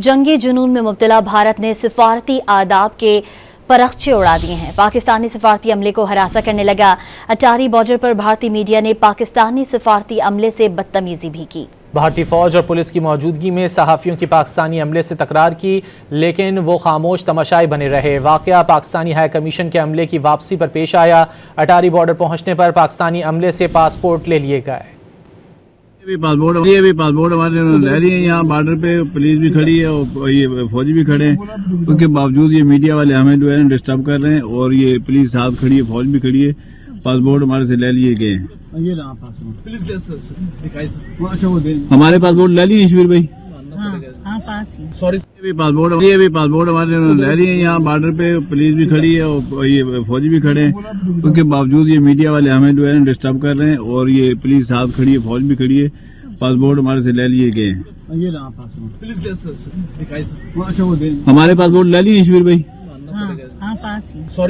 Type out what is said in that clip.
जंगी जुनून में मुब्तला भारत ने सिफारती आदाब के परखचे उड़ा दिए हैं। पाकिस्तानी सिफारती अमले को हरासा करने लगा। अटारी बॉर्डर पर भारतीय मीडिया ने पाकिस्तानी सिफारती अमले से बदतमीजी भी की। भारतीय फौज और पुलिस की मौजूदगी में सहाफ़ियों की पाकिस्तानी अमले से तकरार की, लेकिन वो खामोश तमाशाई बने रहे। वाक़या पाकिस्तानी हाई कमीशन के अमले की वापसी पर पेश आया। अटारी बॉर्डर पहुंचने पर पाकिस्तानी अमले से पासपोर्ट ले लिए गए। ये भी पासपोर्ट हमारे ले रही है। यहाँ बॉर्डर पे पुलिस भी खड़ी है और ये फौजी भी खड़े हैं। उसके बावजूद ये मीडिया वाले हमें जो है डिस्टर्ब कर रहे हैं और ये पुलिस साथ खड़ी है, फौज भी खड़ी है। पासपोर्ट हमारे से ले लिए गए हैं। ये हमारे पासपोर्ट ले लिए ईश्वर भाई। सॉरी, ये भी पासपोर्ट हमारे ले रही है। यहाँ बॉर्डर पे पुलिस भी खड़ी है और ये फौजी भी खड़े हैं। उसके बावजूद ये मीडिया वाले हमें जो है डिस्टर्ब कर रहे हैं और ये पुलिस साथ खड़ी है, फौज भी खड़ी है। पासपोर्ट हमारे से ले लिए गए हैं। हमारे पासपोर्ट ले लिए ईश्वर भाई। सॉरी।